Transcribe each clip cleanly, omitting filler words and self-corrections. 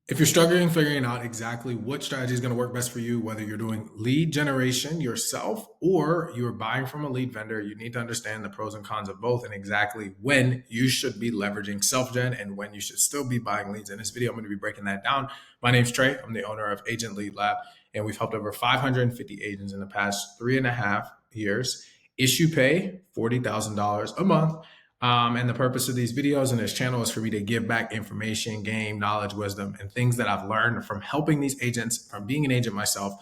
If you're struggling figuring out exactly what strategy is going to work best for you, whether you're doing lead generation yourself or you're buying from a lead vendor, you need to understand the pros and cons of both and exactly when you should be leveraging self-gen and when you should still be buying leads. In this video, I'm going to be breaking that down. My name's Trey. I'm the owner of Agent Lead Lab, and we've helped over 550 agents in the past 3.5 years issue pay $40,000 a month. And the purpose of these videos and this channel is for me to give back information, gain knowledge, wisdom, and things that I've learned from helping these agents, from being an agent myself,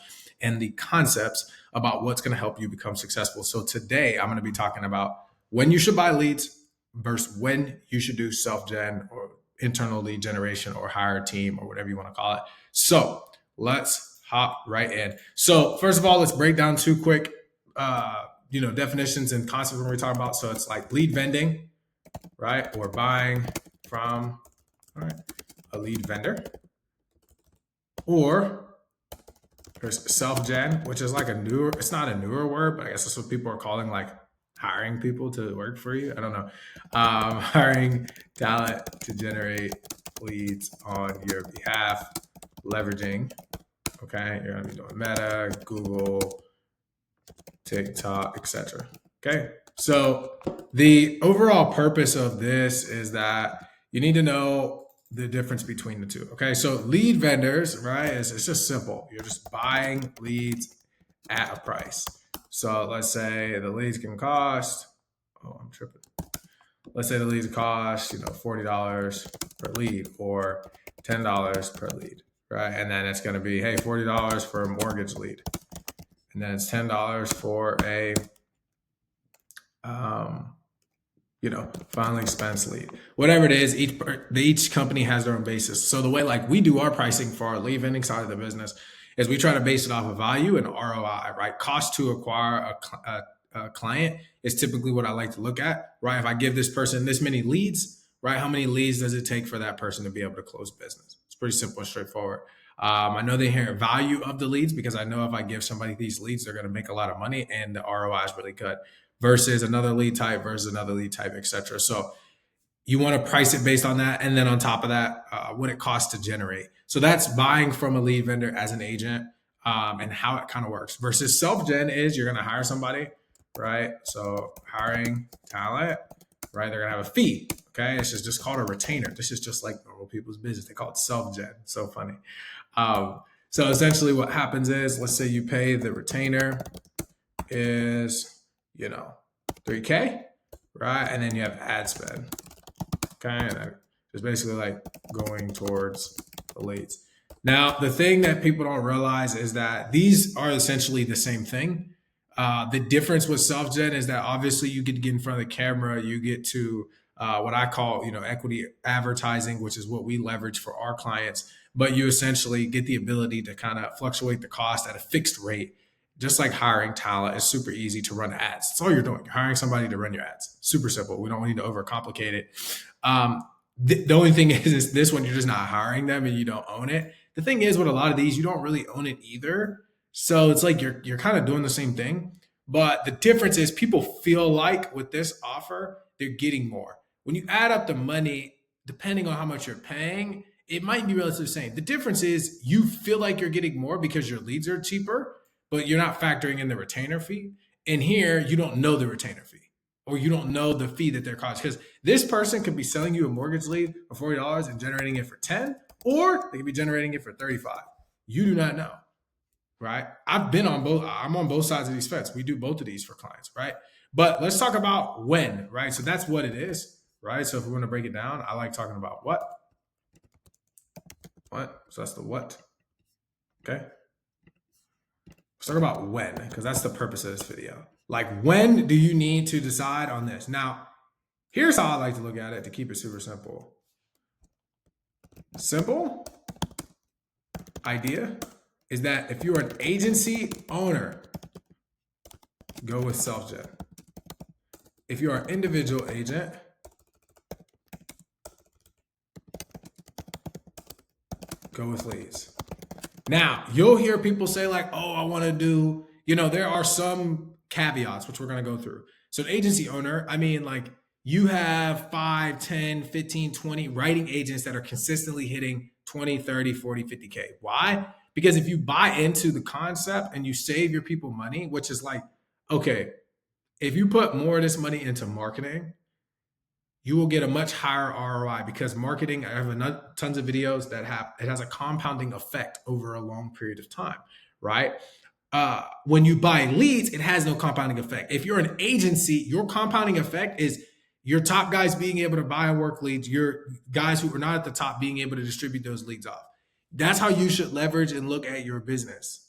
and the concepts about what's going to help you become successful. So today I'm going to be talking about when you should buy leads versus when you should do self-gen or internal lead generation or hire a team or whatever you want to call it. So let's hop right in. So first of all, let's break down two quick definitions and concepts when we're talking about. So it's like lead vending, right? Or buying from a lead vendor. Or there's self-gen, which is like it's not a newer word, but I guess that's what people are calling like hiring people to work for you. I don't know. Hiring talent to generate leads on your behalf, leveraging, okay? You're gonna be doing Meta, Google, TikTok, etc. Okay, so the overall purpose of this is that you need to know the difference between the two. Okay, so lead vendors, right? It's just simple. You're just buying leads at a price. So let's say the leads can cost. Oh, I'm tripping. Let's say the leads cost $40 per lead or $10 per lead, right? And then it's going to be $40 for a mortgage lead. And then it's $10 for a, final expense lead. Whatever it is, each company has their own basis. So the way like we do our pricing for our lead vending side of the business is we try to base it off of value and ROI, right? Cost to acquire a client is typically what I like to look at, right? If I give this person this many leads, right? How many leads does it take for that person to be able to close business? It's pretty simple and straightforward. I know the inherent value of the leads because I know if I give somebody these leads, they're going to make a lot of money and the ROI is really good versus another lead type versus another lead type, etc. So you want to price it based on that. And then on top of that, what it costs to generate. So that's buying from a lead vendor as an agent and how it kind of works versus self-gen is you're going to hire somebody, right? So hiring talent, right? They're going to have a fee. Okay. It's just called a retainer. This is just like normal people's business. They call it self-gen. So funny. So essentially what happens is, let's say you pay the retainer is, $3K, right? And then you have ad spend. Okay. And it's basically like going towards the leads. Now, the thing that people don't realize is that these are essentially the same thing. The difference with self-gen is that obviously you get to get in front of the camera, you get to what I call, equity advertising, which is what we leverage for our clients. But you essentially get the ability to kind of fluctuate the cost at a fixed rate. Just like hiring talent, it's super easy to run ads. That's all you're doing. You're hiring somebody to run your ads. Super simple. We don't need to overcomplicate it. The only thing is this one, you're just not hiring them and you don't own it. The thing is with a lot of these, you don't really own it either. So it's like you're kind of doing the same thing. But the difference is people feel like with this offer, they're getting more. When you add up the money, depending on how much you're paying, it might be relatively the same. The difference is you feel like you're getting more because your leads are cheaper, but you're not factoring in the retainer fee. And here, you don't know the retainer fee or you don't know the fee that they're costing. Because this person could be selling you a mortgage lead for $40 and generating it for 10, or they could be generating it for 35. You do not know, right? I'm on both sides of these fence. We do both of these for clients, right? But let's talk about when, right? So that's what it is, right? So if we want to break it down, I like talking about what. So that's the what, okay? Let's talk about when, because that's the purpose of this video. Like, when do you need to decide on this? Now, here's how I like to look at it to keep it super simple. Simple idea is that if you're an agency owner, go with self-gen. If you're an individual agent, go with leads. Now, you'll hear people say like, oh, I want to do, there are some caveats, which we're going to go through. So an agency owner, I mean, like you have 5, 10, 15, 20 writing agents that are consistently hitting 20, 30, 40, 50K. Why? Because if you buy into the concept and you save your people money, which is like, okay, if you put more of this money into marketing, you will get a much higher ROI because marketing, I have tons of videos that it has a compounding effect over a long period of time, right? When you buy leads, it has no compounding effect. If you're an agency, your compounding effect is your top guys being able to buy and work leads, your guys who are not at the top being able to distribute those leads off. That's how you should leverage and look at your business.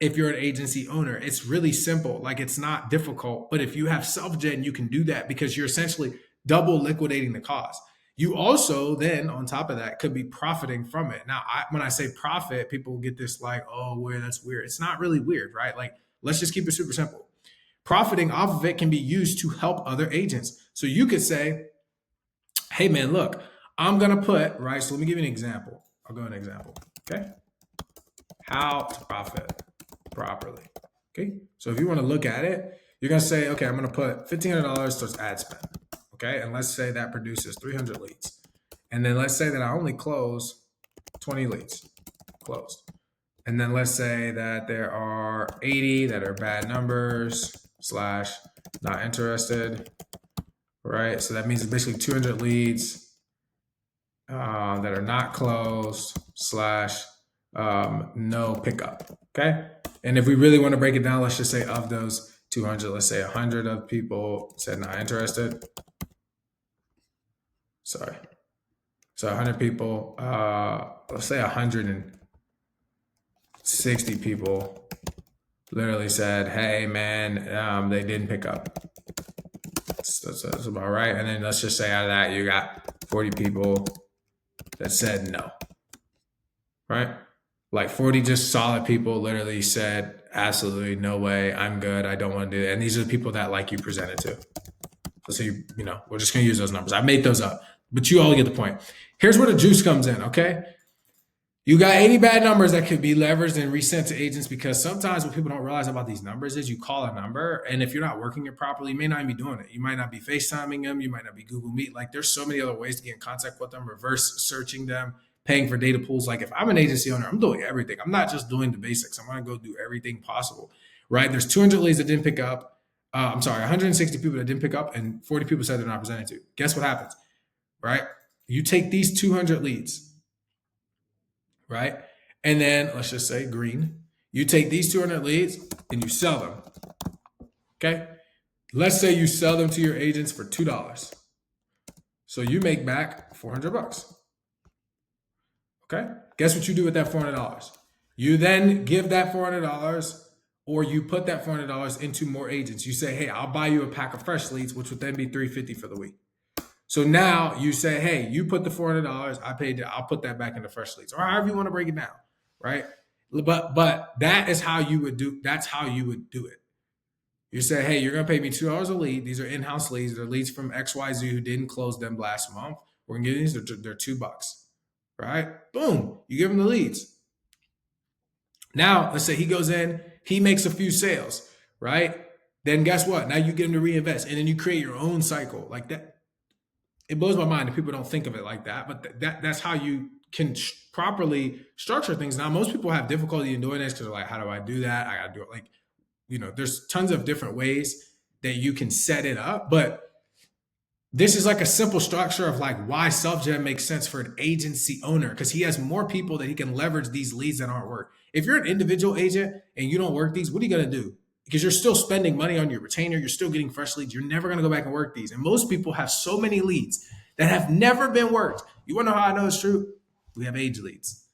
If you're an agency owner, it's really simple. Like, it's not difficult. But if you have self-gen, you can do that because you're essentially double liquidating the cost. You also then, on top of that, could be profiting from it. Now, when I say profit, people get this like, oh, weird, that's weird. It's not really weird, right? Like, let's just keep it super simple. Profiting off of it can be used to help other agents. So you could say, hey, man, look, I'm going to put, right? So let me give you an example. I'll go an example. Okay. How to profit properly. Okay. So if you want to look at it, you're going to say, okay, I'm going to put $1,500 towards ad spend. Okay. And let's say that produces 300 leads. And then let's say that I only close 20 leads closed. And then let's say that there are 80 that are bad numbers / not interested, right? So that means it's basically 200 leads that are not closed / no pickup, okay? And if we really want to break it down, let's just say of those 200, let's say 100 of people said not interested. Sorry. So 100 people, let's say 160 people literally said, hey, man, they didn't pick up. That's about right. And then let's just say out of that, you got 40 people that said no, right? Like 40 just solid people literally said, absolutely no way, I'm good, I don't want to do it. And these are the people that like you presented to. So we're just going to use those numbers. I made those up, but you all get the point. Here's where the juice comes in, okay? You got 80 bad numbers that could be leveraged and resent to agents, because sometimes what people don't realize about these numbers is you call a number, and if you're not working it properly, you may not even be doing it. You might not be FaceTiming them. You might not be Google Meet. Like, there's so many other ways to get in contact with them, reverse searching them, paying for data pools. Like, if I'm an agency owner, I'm doing everything. I'm not just doing the basics. I'm going to go do everything possible, right? There's 200 leads that didn't pick up. 160 people that didn't pick up, and 40 people said they're not presented to. Guess what happens, right? You take these 200 leads, right? And then let's just say green. You take these 200 leads and you sell them. Okay. Let's say you sell them to your agents for $2. So you make back $400. Okay. Guess what you do with that $400? You then give that $400, or you put that $400 into more agents. You say, hey, I'll buy you a pack of fresh leads, which would then be $350 for the week. So now you say, hey, you put the $400, I paid it, I'll put that back into fresh leads, or however you want to break it down, right? But that is how you would do. That's how you would do it. You say, hey, you're gonna pay me $2 a lead. These are in-house leads. They're leads from XYZ who didn't close them last month. We're gonna give these. They're $2, right? Boom. You give him the leads. Now let's say he goes in, he makes a few sales, right? Then guess what? Now you get him to reinvest, and then you create your own cycle like that. It blows my mind that people don't think of it like that, but that's how you can properly structure things. Now, most people have difficulty in doing this because they're like, how do I do that? I got to do it. Like, there's tons of different ways that you can set it up, but this is like a simple structure of like why self-gen makes sense for an agency owner, because he has more people that he can leverage these leads that aren't work. If you're an individual agent and you don't work these, what are you going to do? Because you're still spending money on your retainer. You're still getting fresh leads. You're never going to go back and work these. And most people have so many leads that have never been worked. You want to know how I know it's true? We have age leads.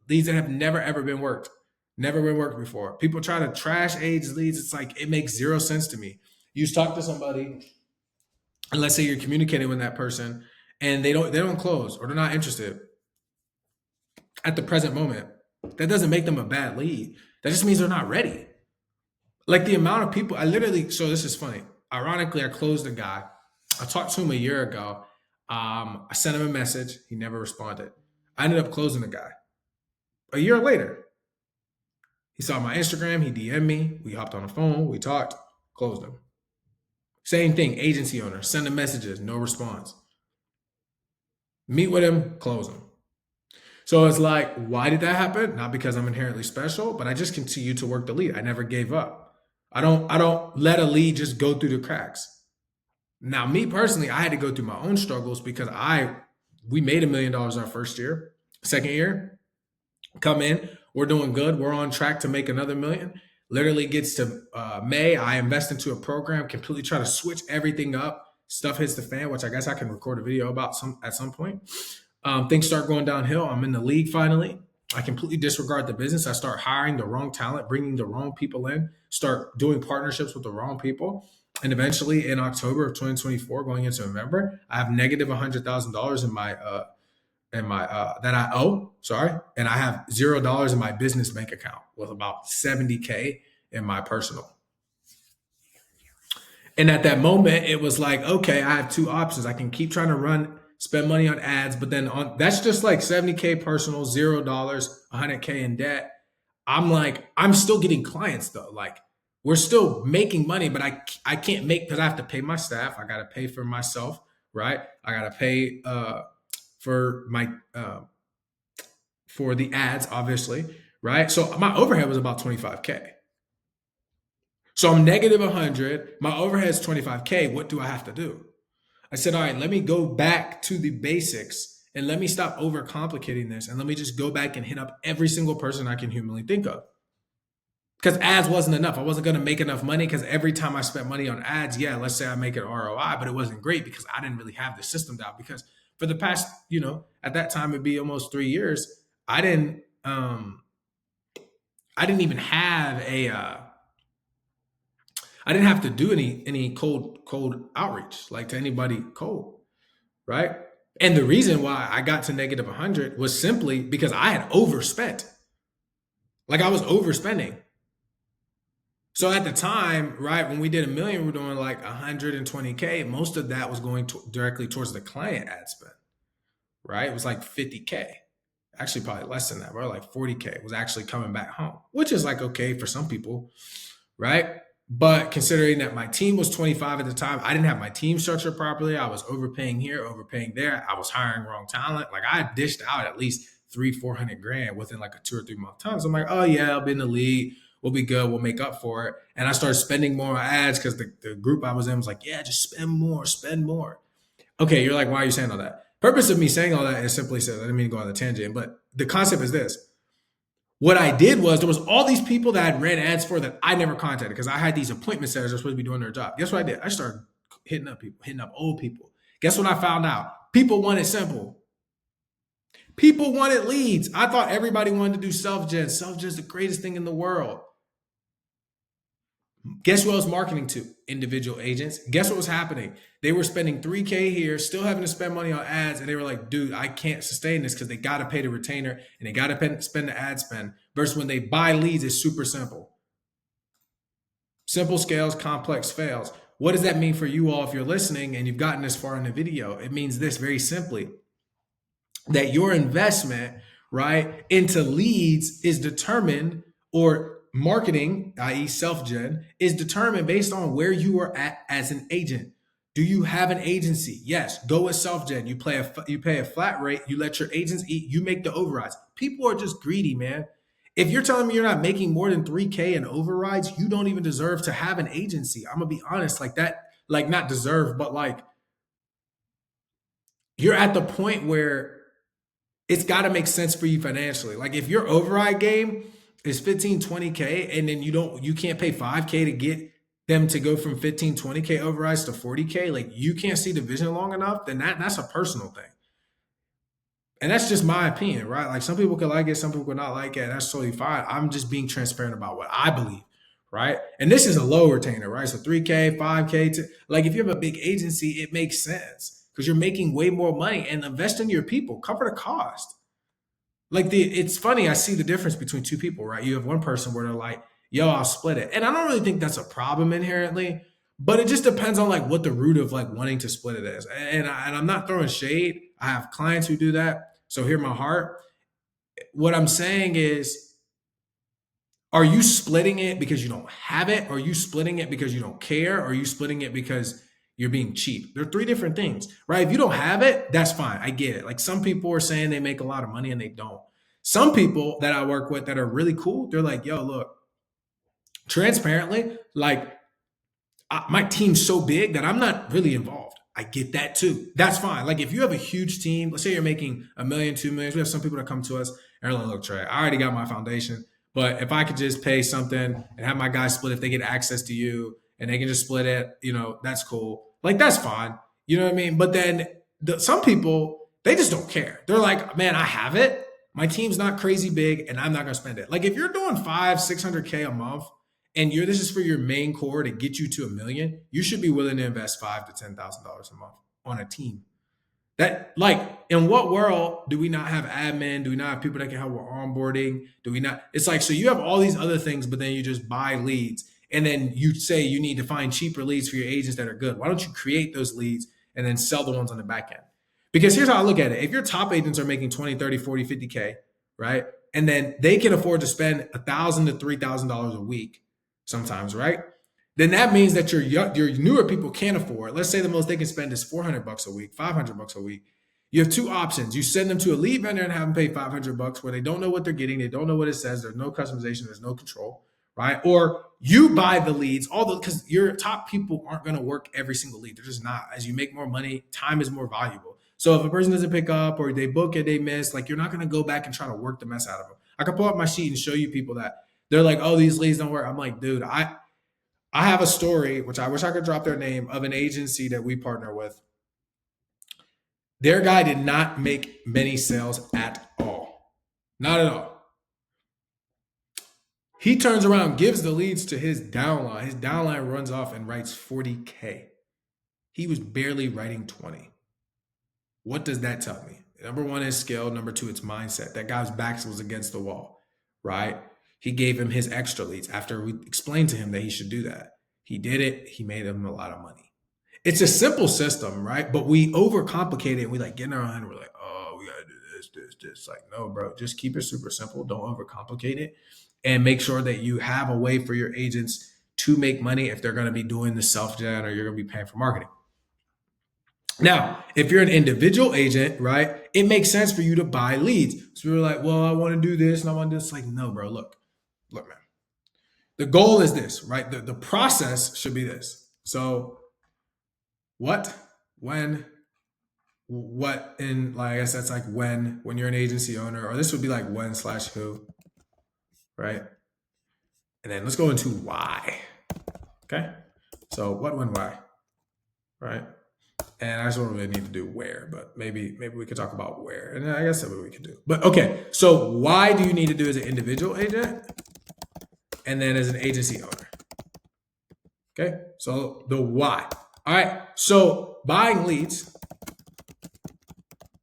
Leads that have never, ever been worked. Never been worked before. People try to trash age leads. It's like, it makes zero sense to me. You talk to somebody, and let's say you're communicating with that person, and they don't close, or they're not interested at the present moment. That doesn't make them a bad lead. That just means they're not ready. Like, the amount of people, so this is funny. Ironically, I closed a guy. I talked to him a year ago. I sent him a message. He never responded. I ended up closing the guy. A year later, he saw my Instagram. He DM'd me. We hopped on the phone. We talked. Closed him. Same thing. Agency owner. Send him messages. No response. Meet with him. Close him. So it's like, why did that happen? Not because I'm inherently special, but I just continue to work the lead. I never gave up. I don't let a lead just go through the cracks. Now, me personally, I had to go through my own struggles because we made $1 million our first year. Second year, come in, we're doing good. We're on track to make another million. Literally gets to May, I invest into a program, completely try to switch everything up. Stuff hits the fan, which I guess I can record a video about at some point. Things start going downhill. I'm in the league finally. I completely disregard the business. I start hiring the wrong talent, bringing the wrong people in, start doing partnerships with the wrong people. And eventually in October of 2024, going into November, I have negative $100,000 in my that I owe, sorry, and I have $0 in my business bank account with about 70K in my personal. And at that moment, it was like, okay, I have two options. I can keep trying to spend money on ads, but then that's just like 70K personal, $0, 100K in debt. I'm like, I'm still getting clients though. Like, we're still making money, but I can't make, because I have to pay my staff. I got to pay for myself, right? I got to pay for my for the ads, obviously, right? So my overhead was about 25K. So I'm negative 100. My overhead is 25K. What do I have to do? I said, all right, let me go back to the basics and let me stop overcomplicating this. And let me just go back and hit up every single person I can humanly think of. Because ads wasn't enough. I wasn't going to make enough money because every time I spent money on ads, yeah, let's say I make an ROI, but it wasn't great because I didn't really have the system down. Because for the past, at that time it'd be almost 3 years, I didn't even have I didn't have to do any cold outreach like to anybody cold, right? And the reason why I got to negative 100 was simply because I had overspent. Like, I was overspending. So at the time, right, when we did $1 million, we were doing like 120K. Most of that was going directly towards the client ad spend, right? It was like 50K. Actually, probably less than that, bro. Like 40K was actually coming back home, which is like okay for some people, right? But considering that my team was 25 at the time, I didn't have my team structured properly. I was overpaying here, overpaying there. I was hiring wrong talent. Like, I dished out at least 300-400 grand within like a 2 or 3 month time. So I'm like, oh yeah, I'll be in the league. We'll be good. We'll make up for it. And I started spending more on ads because the group I was in was like, yeah, just spend more, spend more. Okay, you're like, why are you saying all that? Purpose of me saying all that is simply said, I didn't mean to go on a tangent, but the concept is this. What I did was there was all these people that I'd ran ads for that I never contacted because I had these appointment setters that were supposed to be doing their job. Guess what I did? I started hitting up people, hitting up old people. Guess what I found out? People want it simple. People wanted leads. I thought everybody wanted to do self-gen. Self-gen is the greatest thing in the world. Guess who I was marketing to? Individual agents. Guess what was happening? They were spending 3K here, still having to spend money on ads. And they were like, dude, I can't sustain this because they got to pay the retainer and they got to spend the ad spend. Versus when they buy leads, it's super simple. Simple scales, complex fails. What does that mean for you all if you're listening and you've gotten this far in the video? It means this very simply, that your investment, right, into leads is determined, or marketing, i.e. self-gen, is determined based on where you are at as an agent. Do you have an agency? Yes. Go with self-gen. You pay a flat rate. You let your agents eat. You make the overrides. People are just greedy, man. If you're telling me you're not making more than 3K in overrides, you don't even deserve to have an agency. I'm going to be honest, like that, like not deserve, but like you're at the point where it's got to make sense for you financially. Like, if your override game is 15, 20K and then you can't pay 5K to get them to go from 15, 20K overrides to 40K, like you can't see the vision long enough, then that's a personal thing. And that's just my opinion, right? Like, some people could like it, some people could not like it. That's totally fine. I'm just being transparent about what I believe, right? And this is a low retainer, right? So 3K, 5K, like if you have a big agency, it makes sense because you're making way more money, and invest in your people, cover the cost. Like, it's funny, I see the difference between two people, right? You have one person where they're like, yo, I'll split it. And I don't really think that's a problem inherently, but it just depends on like what the root of like wanting to split it is. And I'm not throwing shade. I have clients who do that. So hear my heart. What I'm saying is, are you splitting it because you don't have it? Or are you splitting it because you don't care? Or are you splitting it because you're being cheap. They're three different things, right? If you don't have it, that's fine. I get it. Like some people are saying they make a lot of money and they don't. Some people that I work with that are really cool, they're like, yo, look, transparently, like my team's so big that I'm not really involved. I get that too. That's fine. Like if you have a huge team, let's say you're making a million, 2 million. We have some people that come to us and are like, look, Trey, I already got my foundation, but if I could just pay something and have my guys split, if they get access to you and they can just split it, that's cool. Like that's fine. You know what I mean? But then some people, they just don't care. They're like, man, I have it. My team's not crazy big and I'm not going to spend it. Like if you're doing 600K a month, and this is for your main core to get you to $1 million, you should be willing to invest $5,000 to $10,000 a month on a team. That, like, in what world do we not have admin? Do we not have people that can help with onboarding? Do we not? It's like, so you have all these other things, but then you just buy leads. And then you say you need to find cheaper leads for your agents that are good. Why don't you create those leads and then sell the ones on the back end? Because here's how I look at it. If your top agents are making 20, 30, 40, 50K, right? And then they can afford to spend $1,000 to $3,000 a week sometimes, right? Then that means that your newer people can't afford. Let's say the most they can spend is $400 a week, $500 a week. You have two options. You send them to a lead vendor and have them pay $500 where they don't know what they're getting. They don't know what it says. There's no customization. There's no control, right? Or you buy the leads, because your top people aren't going to work every single lead. They're just not. As you make more money, time is more valuable. So if a person doesn't pick up or they book it, they miss, like you're not going to go back and try to work the mess out of them. I can pull up my sheet and show you people that they're like, oh, these leads don't work. I'm like, dude, I have a story, which I wish I could drop their name, of an agency that we partner with. Their guy did not make many sales at all. Not at all. He turns around, gives the leads to his downline. His downline runs off and writes 40K. He was barely writing 20. What does that tell me? Number one is skill. Number two, it's mindset. That guy's back was against the wall, right? He gave him his extra leads after we explained to him that he should do that. He did it. He made him a lot of money. It's a simple system, right? But we overcomplicate it. And we like get in our head and we're like, oh, we got to do this. Like, no, bro, just keep it super simple. Don't overcomplicate it. And make sure that you have a way for your agents to make money if they're going to be doing the self-gen or you're going to be paying for marketing. Now, if you're an individual agent, right, it makes sense for you to buy leads. So we're like, well, I want to do this and I want to do this. Like, no, bro, look, man. The goal is this, right? The process should be this. So what, when, what, and like I guess that's like when you're an agency owner, or this would be like when/who, right? And then let's go into why. Okay. So what, when, why, right? And I just don't really need to do where, but maybe we could talk about where. And I guess that's what we could do. But okay, so why do you need to do as an individual agent? And then as an agency owner. Okay, so the why. All right, so buying leads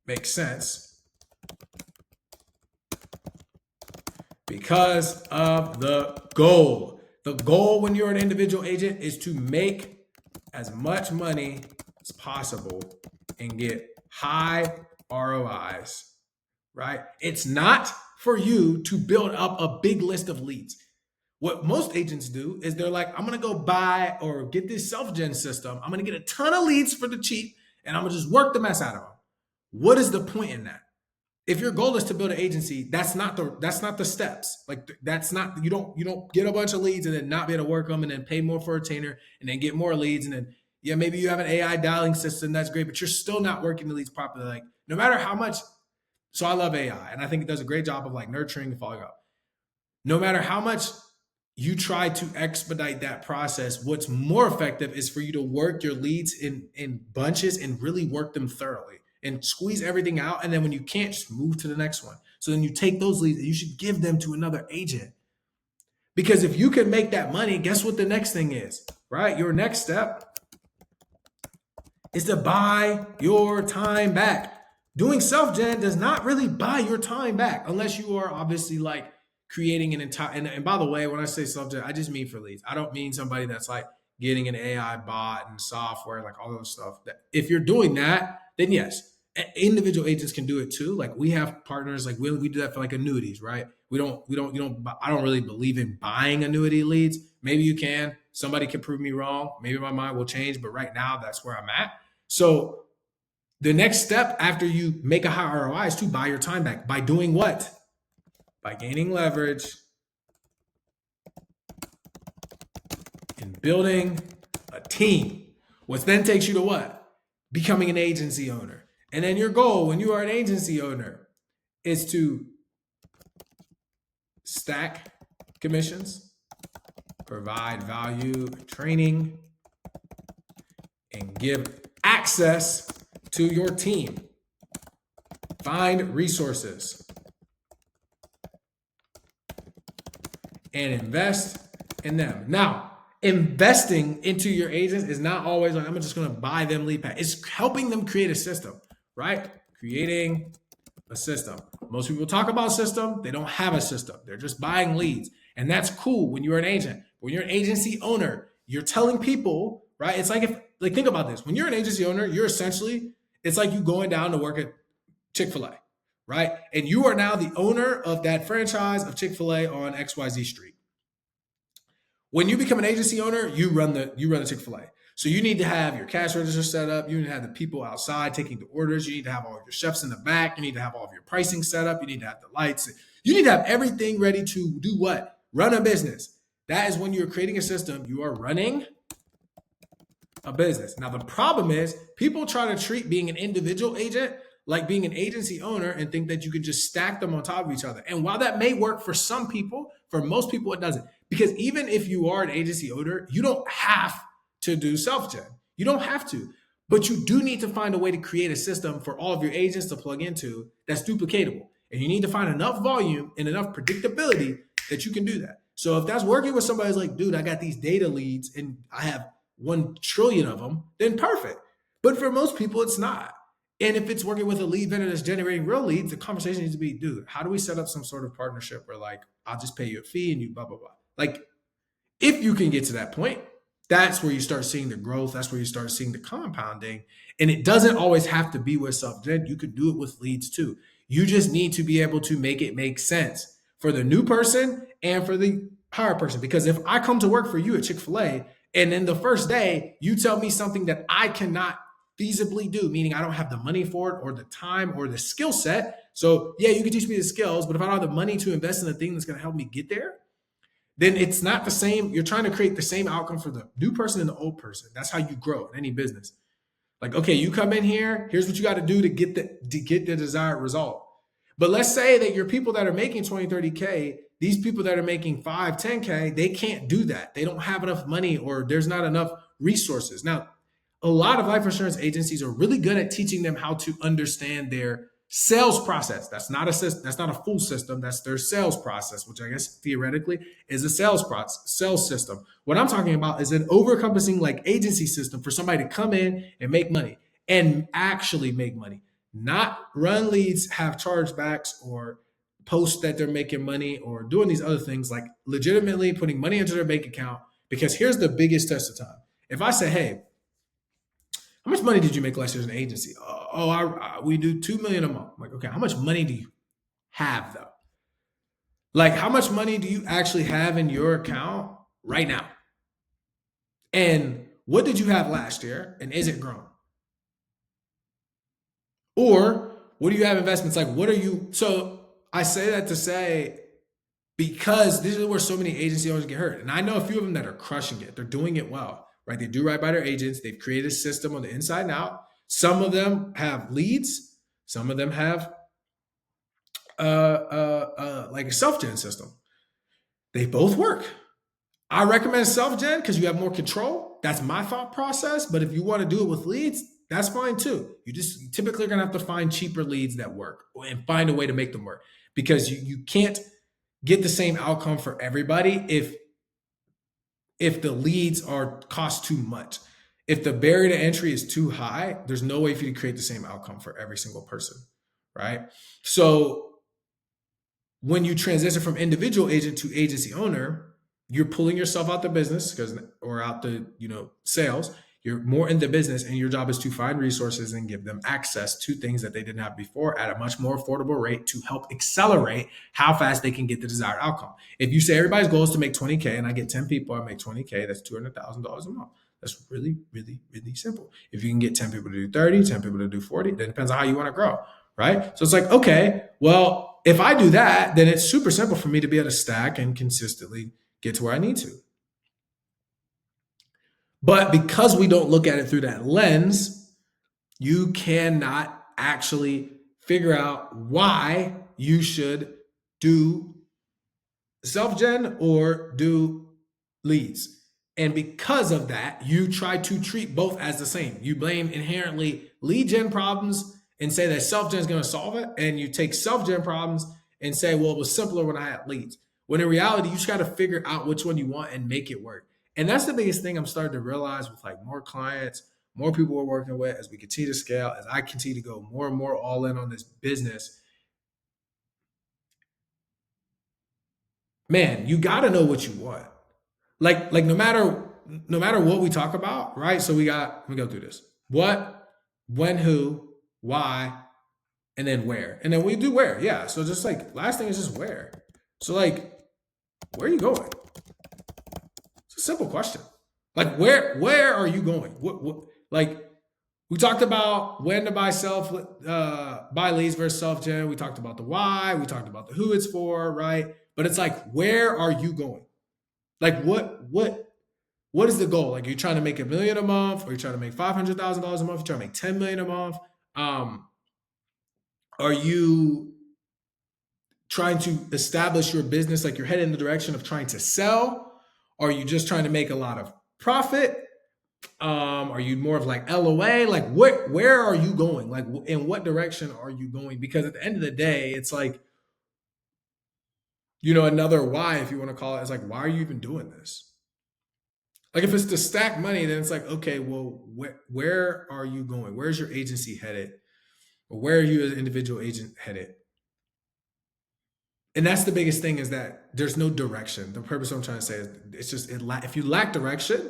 makes sense because of the goal. The goal when you're an individual agent is to make as much money as possible and get high ROIs, right? It's not for you to build up a big list of leads. What most agents do is they're like, I'm going to go buy or get this self-gen system. I'm going to get a ton of leads for the cheap and I'm going to just work the mess out of them. What is the point in that? If your goal is to build an agency, that's not the steps. Like that's not, you don't get a bunch of leads and then not be able to work them and then pay more for a retainer and then get more leads. And then, yeah, maybe you have an AI dialing system. That's great, but you're still not working the leads properly. Like no matter how much, so I love AI and I think it does a great job of like nurturing and following up. No matter how much you try to expedite that process, what's more effective is for you to work your leads in bunches and really work them thoroughly and squeeze everything out. And then when you can't, just move to the next one. So then you take those leads and you should give them to another agent. Because if you can make that money, guess what the next thing is, right? Your next step is to buy your time back. Doing self-gen does not really buy your time back unless you are obviously like creating an entire, and by the way, when I say self-gen, I just mean for leads. I don't mean somebody that's like getting an AI bot and software, like all those stuff. If you're doing that, then yes, individual agents can do it too. Like we have partners, like we do that for like annuities, right? I don't really believe in buying annuity leads. Maybe you can. Somebody can prove me wrong. Maybe my mind will change, but right now that's where I'm at. So the next step after you make a high ROI is to buy your time back by doing what? By gaining leverage and building a team, which then takes you to what? Becoming an agency owner. And then your goal when you are an agency owner is to stack commissions, provide value, training, and give access to your team. Find resources and invest in them. Now, investing into your agents is not always like, I'm just going to buy them lead pack. It's helping them create a system, right? Creating a system. Most people talk about system. They don't have a system. They're just buying leads. And that's cool when you're an agent. When you're an agency owner, you're telling people, right? It's like think about this. When you're an agency owner, you're essentially, it's like you going down to work at Chick-fil-A, right? And you are now the owner of that franchise of Chick-fil-A on XYZ Street. When you become an agency owner, you run the Chick-fil-A. So you need to have your cash register set up. You need to have the people outside taking the orders. You need to have all of your chefs in the back. You need to have all of your pricing set up. You need to have the lights. You need to have everything ready to do what? Run a business. That is when you're creating a system. You are running a business. Now, the problem is people try to treat being an individual agent like being an agency owner and think that you can just stack them on top of each other. And while that may work for some people, for most people, it doesn't. Because even if you are an agency owner, you don't have to do self-gen. You don't have to. But you do need to find a way to create a system for all of your agents to plug into that's duplicatable. And you need to find enough volume and enough predictability that you can do that. So if that's working with somebody who's like, dude, I got these data leads and I have 1 trillion of them, then perfect. But for most people, it's not. And if it's working with a lead vendor that's generating real leads, the conversation needs to be, dude, how do we set up some sort of partnership where like, I'll just pay you a fee and you blah, blah, blah. Like if you can get to that point, that's where you start seeing the growth. That's where you start seeing the compounding. And it doesn't always have to be with self-gen. You could do it with leads too. You just need to be able to make it make sense for the new person and for the hired person. Because if I come to work for you at Chick-fil-A and then the first day you tell me something that I cannot feasibly do, meaning I don't have the money for it or the time or the skill set. So yeah, you can teach me the skills, but if I don't have the money to invest in the thing that's going to help me get there, then it's not the same. You're trying to create the same outcome for the new person and the old person. That's how you grow in any business. Like, okay, you come in here, here's what you got to do to get the desired result. But let's say that your people that are making 20, 30K, these people that are making 5, 10K, they can't do that. They don't have enough money or there's not enough resources. Now, a lot of life insurance agencies are really good at teaching them how to understand their sales process. That's not a full system. That's their sales process, which I guess theoretically is a sales system. What I'm talking about is an over-encompassing like agency system for somebody to come in and make money and actually make money, not run leads, have chargebacks or post that they're making money or doing these other things, like legitimately putting money into their bank account. Because here's the biggest test of time. If I say, hey, how much money did you make last year as an agency? We do $2 million a month. I'm like, okay, how much money do you have though? Like, how much money do you actually have in your account right now? And what did you have last year? And is it grown? Or what do you have investments? Like, what are you? So I say that to say, because this is where so many agency owners get hurt. And I know a few of them that are crushing it. They're doing it well. Right? They do right by their agents. They've created a system on the inside and out. Some of them have leads. Some of them have like a self-gen system. They both work. I recommend self-gen because you have more control. That's my thought process. But if you want to do it with leads, that's fine too. You just typically are going to have to find cheaper leads that work and find a way to make them work, because you can't get the same outcome for everybody if the leads cost too much. If the barrier to entry is too high, there's no way for you to create the same outcome for every single person, right? So when you transition from individual agent to agency owner, you're pulling yourself out the business or out the sales. You're more in the business, and your job is to find resources and give them access to things that they didn't have before at a much more affordable rate to help accelerate how fast they can get the desired outcome. If you say everybody's goal is to make 20K and I get 10 people, I make 20K, that's $200,000 a month. That's really, really, really simple. If you can get 10 people to do 30, 10 people to do 40, then it depends on how you want to grow, right? So it's like, okay, well, if I do that, then it's super simple for me to be able to stack and consistently get to where I need to. But because we don't look at it through that lens, you cannot actually figure out why you should do self-gen or do leads. And because of that, you try to treat both as the same. You blame inherently lead gen problems and say that self-gen is going to solve it. And you take self-gen problems and say, well, it was simpler when I had leads. When in reality, you just got to figure out which one you want and make it work. And that's the biggest thing I'm starting to realize with like more clients, more people we're working with as we continue to scale, as I continue to go more and more all in on this business. Man, you got to know what you want. Like no matter what we talk about, right? So we go through this. What, when, who, why, and then where. And then we do where. Yeah. So just like last thing is just where. So like, where are you going? It's a simple question. Like where are you going? What like we talked about when to buy leads versus self-gen. We talked about the why, we talked about the who it's for, right? But it's like, where are you going? Like what is the goal? Like, you're trying to make $1 million a month, or you're trying to make $500,000 a month, you're trying to make 10 million a month. Are you trying to establish your business, like you're heading in the direction of trying to sell? Are you just trying to make a lot of profit? Are you more of like LOA? Like where are you going? Like in what direction are you going? Because at the end of the day, it's like, another why, if you want to call it, is like, why are you even doing this? Like, if it's to stack money, then it's like, okay, well, where are you going? Where's your agency headed? Or where are you as an individual agent headed? And that's the biggest thing, is that there's no direction. The purpose of what I'm trying to say is, it's just, if you lack direction,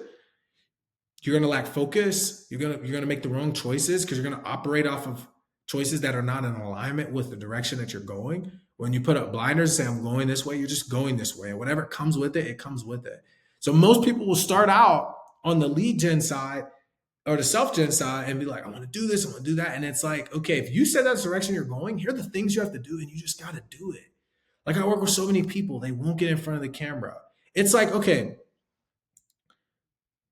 you're gonna lack focus. You're gonna make the wrong choices, because you're gonna operate off of choices that are not in alignment with the direction that you're going. When you put up blinders and say, I'm going this way, you're just going this way. And whatever comes with it, it comes with it. So most people will start out on the lead gen side or the self-gen side and be like, I want to do this, I want to do that. And it's like, okay, if you said that's the direction you're going, here are the things you have to do, and you just got to do it. Like, I work with so many people, they won't get in front of the camera. It's like, okay,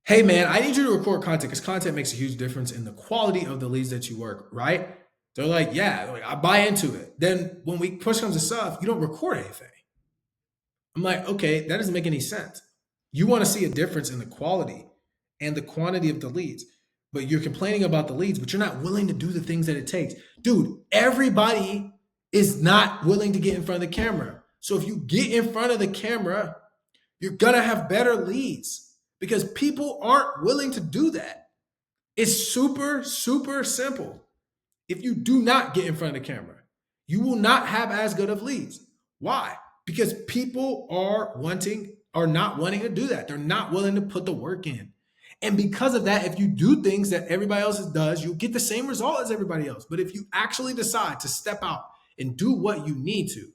hey man, I need you to record content, because content makes a huge difference in the quality of the leads that you work, right? They're like, yeah, like, I buy into it. Then when push comes to stuff, you don't record anything. I'm like, okay, that doesn't make any sense. You want to see a difference in the quality and the quantity of the leads, but you're complaining about the leads, but you're not willing to do the things that it takes. Dude, everybody is not willing to get in front of the camera. So if you get in front of the camera, you're going to have better leads, because people aren't willing to do that. It's super, super simple. If you do not get in front of the camera, you will not have as good of leads. Why? Because people are not wanting to do that. They're not willing to put the work in. And because of that, if you do things that everybody else does, you'll get the same result as everybody else. But if you actually decide to step out and do what you need to,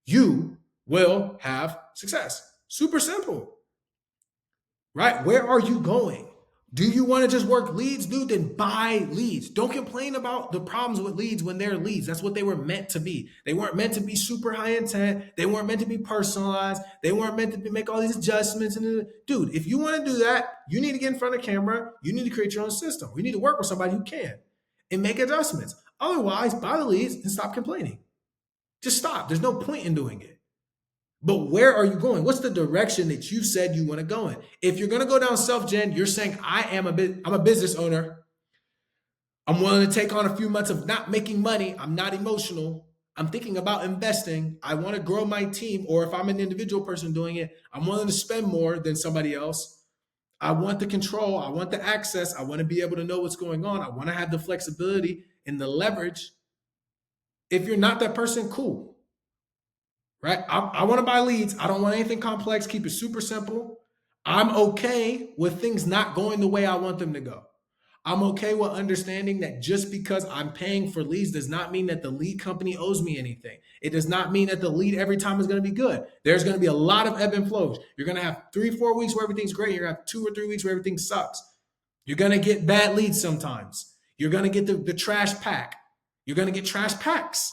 you will have success. Super simple, right? Where are you going? Do you want to just work leads, dude? Then buy leads. Don't complain about the problems with leads when they're leads. That's what they were meant to be. They weren't meant to be super high intent. They weren't meant to be personalized. They weren't meant to make all these adjustments. And dude, if you want to do that, you need to get in front of camera. You need to create your own system. You need to work with somebody who can and make adjustments. Otherwise, buy the leads and stop complaining. Just stop. There's no point in doing it. But where are you going? What's the direction that you said you want to go in? If you're going to go down self-gen, you're saying, I'm a business owner. I'm willing to take on a few months of not making money. I'm not emotional. I'm thinking about investing. I want to grow my team. Or if I'm an individual person doing it, I'm willing to spend more than somebody else. I want the control. I want the access. I want to be able to know what's going on. I want to have the flexibility and the leverage. If you're not that person, cool. Right? I want to buy leads. I don't want anything complex. Keep it super simple. I'm okay with things not going the way I want them to go. I'm okay with understanding that just because I'm paying for leads does not mean that the lead company owes me anything. It does not mean that the lead every time is going to be good. There's going to be a lot of ebb and flows. You're going to have 3-4 weeks where everything's great. You're going to have 2 or 3 weeks where everything sucks. You're going to get bad leads sometimes. You're going to get the trash pack. You're going to get trash packs.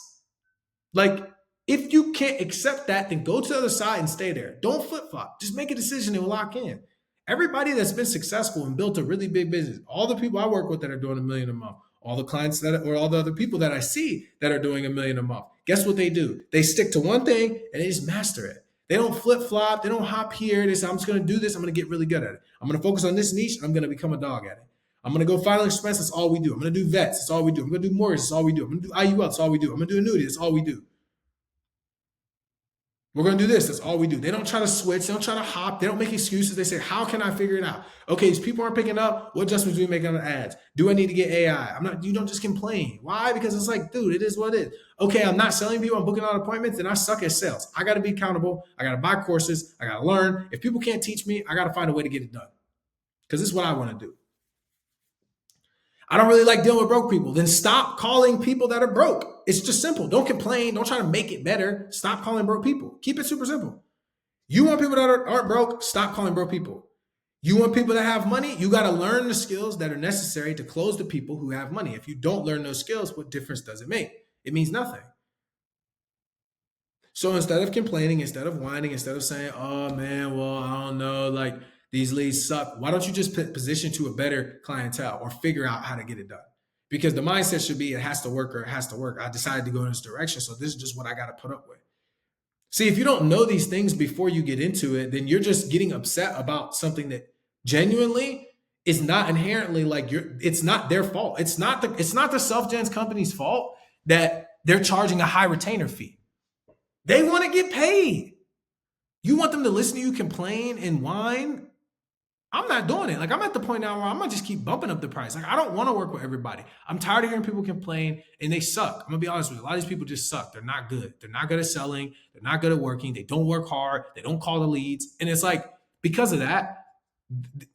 Like, if you can't accept that, then go to the other side and stay there. Don't flip flop. Just make a decision and lock in. Everybody that's been successful and built a really big business, all the people I work with that are doing $1 million a month, all the clients that, or all the other people that I see that are doing $1 million a month, guess what they do? They stick to one thing and they just master it. They don't flip flop. They don't hop here. They say, I'm just going to do this. I'm going to get really good at it. I'm going to focus on this niche. And I'm going to become a dog at it. I'm going to go final expense. That's all we do. I'm going to do vets. That's all we do. I'm going to do mortgage. That's all we do. I'm going to do IUL. That's all we do. I'm going to do annuity. That's all we do. We're going to do this. That's all we do. They don't try to switch. They don't try to hop. They don't make excuses. They say, how can I figure it out? Okay, these people aren't picking up. What adjustments do we make on the ads? Do I need to get AI? You don't just complain. Why? Because it's like, dude, it is what it is. Okay, I'm not selling people. I'm booking out appointments and I suck at sales. I got to be accountable. I got to buy courses. I got to learn. If people can't teach me, I got to find a way to get it done. Because this is what I want to do. I don't really like dealing with broke people. Then stop calling people that are broke. It's just simple. Don't complain. Don't try to make it better. Stop calling broke people. Keep it super simple. You want people that aren't broke? Stop calling broke people. You want people that have money? You got to learn the skills that are necessary to close the people who have money. If you don't learn those skills, what difference does it make? It means nothing. So instead of complaining, instead of whining, instead of saying, oh man, well, I don't know, like these leads suck, why don't you just position to a better clientele or figure out how to get it done? Because the mindset should be it has to work or it has to work. I decided to go in this direction, so this is just what I got to put up with. See, if you don't know these things before you get into it, then you're just getting upset about something that genuinely is not inherently like it's not their fault. It's not the SelfGens company's fault that they're charging a high retainer fee. They want to get paid. You want them to listen to you complain and whine? I'm not doing it. Like, I'm at the point now where I'm going to just keep bumping up the price. Like, I don't want to work with everybody. I'm tired of hearing people complain and they suck. I'm going to be honest with you. A lot of these people just suck. They're not good. They're not good at selling. They're not good at working. They don't work hard. They don't call the leads. And it's like, because of that,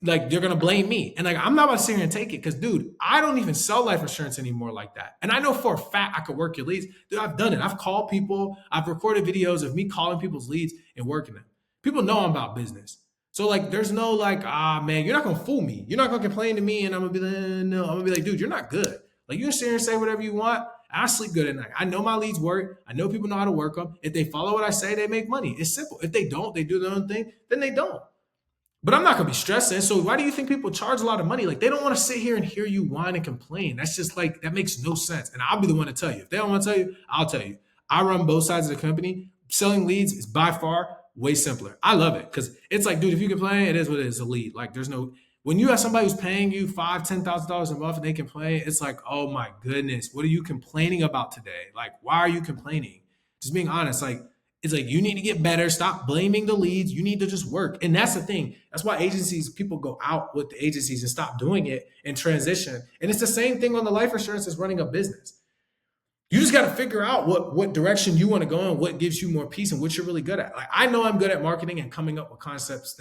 like, they're going to blame me. And like, I'm not about to sit here and take it because, dude, I don't even sell life insurance anymore like that. And I know for a fact I could work your leads. Dude, I've done it. I've called people. I've recorded videos of me calling people's leads and working them. People know I'm about business. So like, there's no like, man, you're not going to fool me. You're not going to complain to me. And I'm going to be like, no, I'm going to be like, dude, you're not good. Like, you can sit here and say whatever you want. I sleep good at night. I know my leads work. I know people know how to work them. If they follow what I say, they make money. It's simple. If they don't, they do their own thing, then they don't. But I'm not going to be stressing. So why do you think people charge a lot of money? Like, they don't want to sit here and hear you whine and complain. That's just like, that makes no sense. And I'll be the one to tell you. If they don't want to tell you, I'll tell you. I run both sides of the company. Selling leads is by far way simpler. I love it because it's like, dude, if you complain, it is what it is, a lead. Like, there's no, when you have somebody who's paying you $5,000, $10,000 a month and they complain, it's like, oh my goodness, what are you complaining about today? Like, why are you complaining? Just being honest, like, it's like, you need to get better. Stop blaming the leads. You need to just work. And that's the thing. That's why people go out with the agencies and stop doing it and transition. And it's the same thing on the life insurance as running a business. You just got to figure out what direction you want to go in, what gives you more peace and what you're really good at. Like, I know I'm good at marketing and coming up with concepts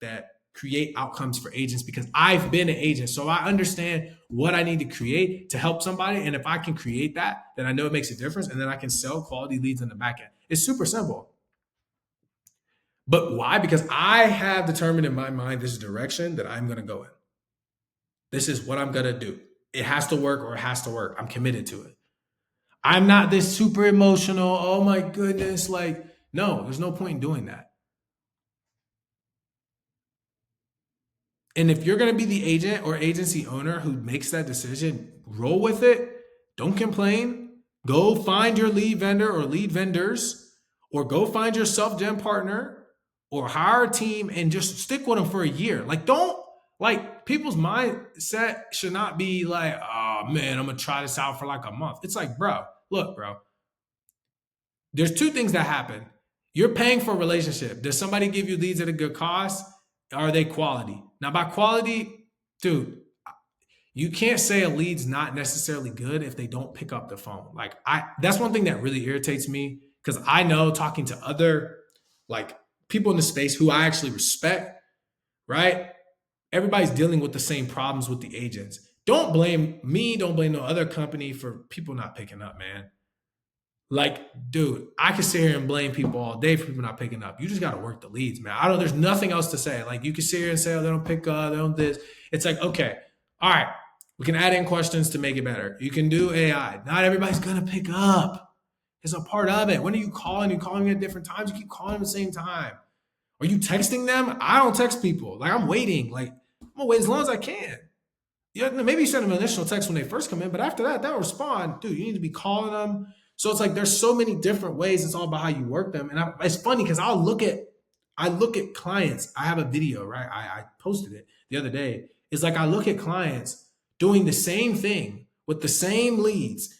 that create outcomes for agents because I've been an agent. So I understand what I need to create to help somebody. And if I can create that, then I know it makes a difference. And then I can sell quality leads in the back end. It's super simple. But why? Because I have determined in my mind this direction that I'm going to go in. This is what I'm going to do. It has to work or it has to work. I'm committed to it. I'm not this super emotional, oh my goodness, like, no, there's no point in doing that. And if you're going to be the agent or agency owner who makes that decision, roll with it. Don't complain. Go find your lead vendor or lead vendors, or go find your SelfGen partner, or hire a team and just stick with them for a year. Like, people's mindset should not be like, oh man, I'm going to try this out for like a month. It's like, bro, look, bro, there's two things that happen. You're paying for a relationship. Does somebody give you leads at a good cost? Are they quality? Now, by quality, dude, you can't say a lead's not necessarily good if they don't pick up the phone. Like, that's one thing that really irritates me because I know, talking to other like people in the space who I actually respect, right? Everybody's dealing with the same problems with the agents. Don't blame me. Don't blame no other company for people not picking up, man. Like, dude, I can sit here and blame people all day for people not picking up. You just got to work the leads, man. There's nothing else to say. Like, you can sit here and say, oh, they don't pick up, they don't this. It's like, okay, all right, we can add in questions to make it better. You can do AI. Not everybody's going to pick up. It's a part of it. When are you calling? You're calling at different times. You keep calling at the same time. Are you texting them? I don't text people. Like, I'm waiting. Like, I'm going to wait as long as I can. Yeah, maybe you send them an initial text when they first come in, but after that, they'll respond. Dude, you need to be calling them. So it's like there's so many different ways. It's all about how you work them. And it's funny because I look at clients. I have a video, right? I posted it the other day. It's like I look at clients doing the same thing with the same leads.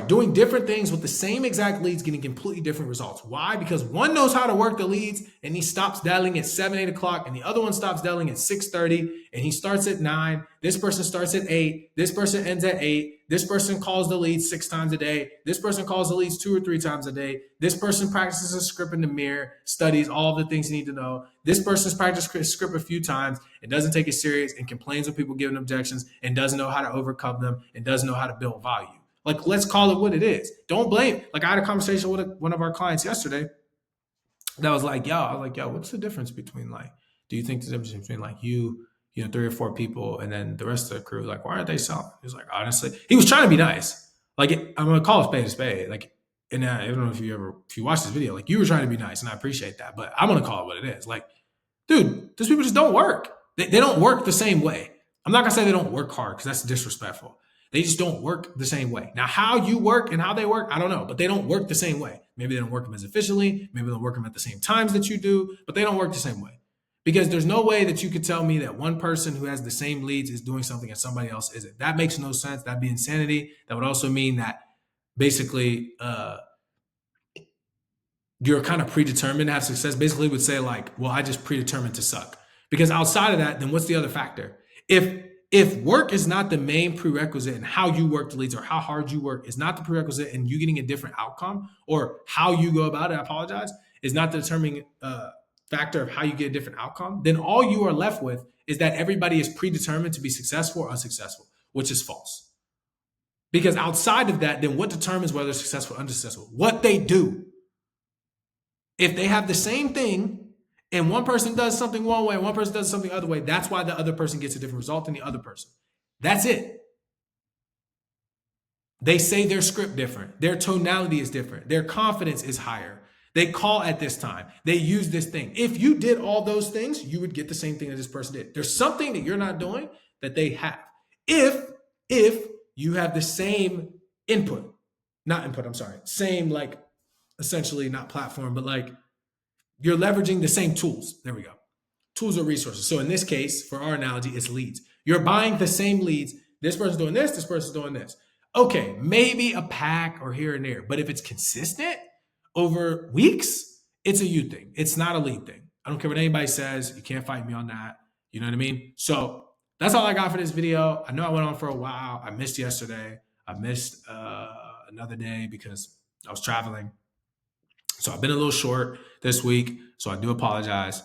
Doing different things with the same exact leads, getting completely different results. Why? Because one knows how to work the leads and he stops dialing at 7, 8 o'clock, and the other one stops dialing at 6:30 and he starts at 9. This person starts at 8. This person ends at 8. This person calls the leads 6 times a day. This person calls the leads 2 or 3 times a day. This person practices a script in the mirror, studies all of the things you need to know. This person's practiced a script a few times and doesn't take it serious and complains when people give him objections and doesn't know how to overcome them and doesn't know how to build value. Like, let's call it what it is. Don't blame. Like, I had a conversation with one of our clients yesterday that was like, yo, what's the difference between, like, do you think the difference between like you know, 3 or 4 people and then the rest of the crew? Like, why aren't they selling? He was like, honestly, he was trying to be nice. Like, I'm going to call a spade a spade. Like, and I don't know if you watched this video, like, you were trying to be nice and I appreciate that, but I'm going to call it what it is. Like, dude, those people just don't work. They don't work the same way. I'm not going to say they don't work hard because that's disrespectful. They just don't work the same way. Now, how you work and how they work, I don't know, but they don't work the same way. Maybe they don't work them as efficiently. Maybe they don't work them at the same times that you do, but they don't work the same way. Because there's no way that you could tell me that one person who has the same leads is doing something that somebody else isn't. That makes no sense. That'd be insanity. That would also mean that basically you're kind of predetermined to have success. Basically would say like, well, I just predetermined to suck. Because outside of that, then what's the other factor? If work is not the main prerequisite and how you work the leads or how hard you work is not the prerequisite and you getting a different outcome or how you go about it, I apologize, is not the determining factor of how you get a different outcome, then all you are left with is that everybody is predetermined to be successful or unsuccessful, which is false. Because outside of that, then what determines whether they're successful or unsuccessful? What they do. If they have the same thing, and one person does something one way, and one person does something the other way, that's why the other person gets a different result than the other person. That's it. They say their script different. Their tonality is different. Their confidence is higher. They call at this time. They use this thing. If you did all those things, you would get the same thing that this person did. There's something that you're not doing that they have. If you have the same same, like, essentially not platform, but like, you're leveraging the same tools. There we go. Tools or resources. So in this case, for our analogy, it's leads. You're buying the same leads. This person's doing this person's doing this. Okay, maybe a pack or here and there. But if it's consistent over weeks, it's a you thing. It's not a lead thing. I don't care what anybody says. You can't fight me on that. You know what I mean? So that's all I got for this video. I know I went on for a while. I missed yesterday. I missed another day because I was traveling. So I've been a little short this week, so I do apologize.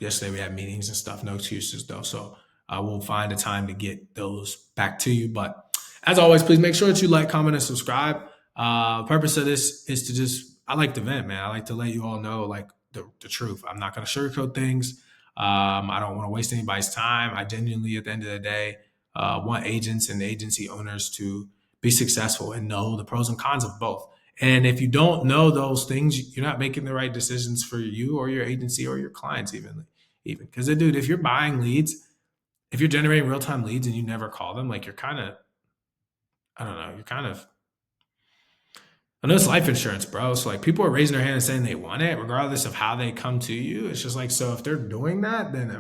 Yesterday we had meetings and stuff, no excuses though. So I will find a time to get those back to you. But as always, please make sure that you like, comment, and subscribe. The purpose of this is to I like to vent, man. I like to let you all know like the truth. I'm not going to sugarcoat things. I don't want to waste anybody's time. I genuinely, at the end of the day, want agents and agency owners to be successful and know the pros and cons of both. And if you don't know those things, you're not making the right decisions for you or your agency or your clients even. Because, dude, if you're buying leads, if you're generating real-time leads and you never call them, like, you're kind of, I know it's life insurance, bro. So like, people are raising their hand and saying they want it regardless of how they come to you. It's just like, so if they're doing that, then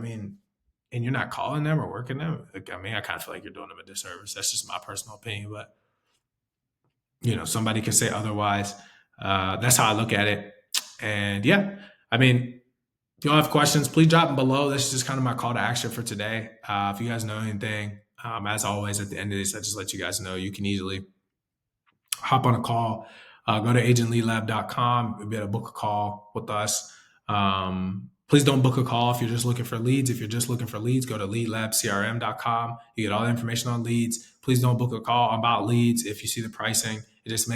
and you're not calling them or working them, like, I kind of feel like you're doing them a disservice. That's just my personal opinion, but somebody can say otherwise. That's how I look at it. And yeah, if you all have questions, please drop them below. This is just kind of my call to action for today. If you guys know anything, as always, at the end of this, I just let you guys know you can easily hop on a call. Go to agentleadlab.com. You'll be able to book a call with us. Please don't book a call if you're just looking for leads. If you're just looking for leads, go to leadlabcrm.com. You get all the information on leads. Please don't book a call about leads if you see the pricing. It doesn't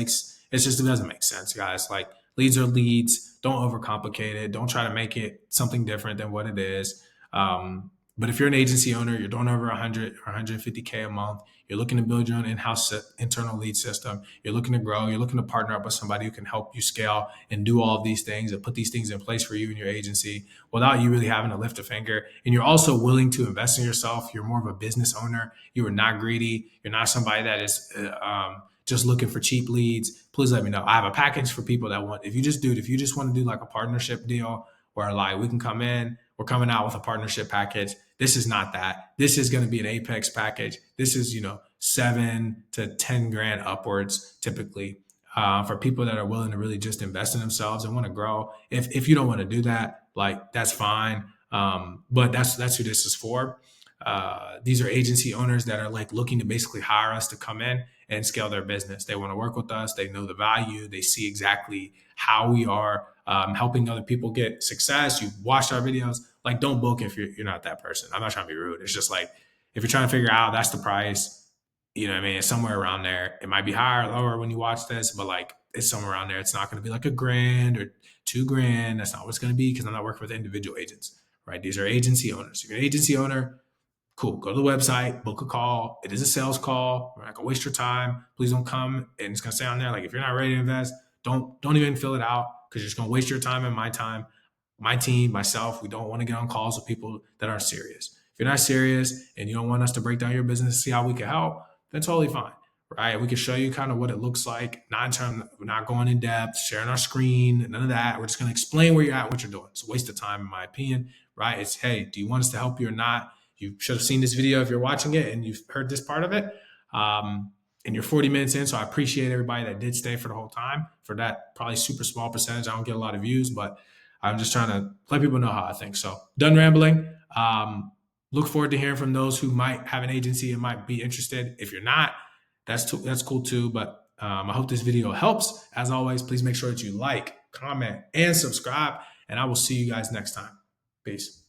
make sense, guys. Like, leads are leads. Don't overcomplicate it. Don't try to make it something different than what it is. But if you're an agency owner, you're doing over 100 or 150K a month, you're looking to build your own in-house internal lead system, you're looking to grow, you're looking to partner up with somebody who can help you scale and do all of these things and put these things in place for you and your agency without you really having to lift a finger. And you're also willing to invest in yourself. You're more of a business owner. You are not greedy. You're not somebody that is just looking for cheap leads. Please let me know. I have a package for people that want, if you just want to do like a partnership deal where like we can come in, we're coming out with a partnership package. This is not that. This is going to be an Apex package. This is, 7 to 10 grand upwards typically, for people that are willing to really just invest in themselves and want to grow. If you don't want to do that, like, that's fine. But that's who this is for. These are agency owners that are like looking to basically hire us to come in and scale their business. They want to work with us. They know the value. They see exactly how we are helping other people get success. You've watched our videos. Like, don't book if you're not that person. I'm not trying to be rude. It's just like, if you're trying to figure out, that's the price. You know what I mean? It's somewhere around there. It might be higher or lower when you watch this, but like, it's somewhere around there. It's not going to be like $1,000 or $2,000. That's not what it's going to be, because I'm not working with individual agents, right? These are agency owners. If you're an agency owner, cool. Go to the website, book a call. It is a sales call. We're not gonna waste your time. Please don't come and it's gonna say on there, like, if you're not ready to invest, don't even fill it out, because you're just gonna waste your time and my time, my team, myself. We don't want to get on calls with people that aren't serious. If you're not serious and you don't want us to break down your business to see how we can help, then totally fine. Right? We can show you kind of what it looks like, not in terms, we're not going in depth, sharing our screen, none of that. We're just going to explain where you're at, what you're doing. It's a waste of time, in my opinion, right? It's, hey, do you want us to help you or not? You should have seen this video if you're watching it and you've heard this part of it. And you're 40 minutes in, so I appreciate everybody that did stay for the whole time. For that probably super small percentage, I don't get a lot of views, but I'm just trying to let people know how I think. So, done rambling. Look forward to hearing from those who might have an agency and might be interested. If you're not, that's cool too. But I hope this video helps. As always, please make sure that you like, comment, and subscribe. And I will see you guys next time. Peace.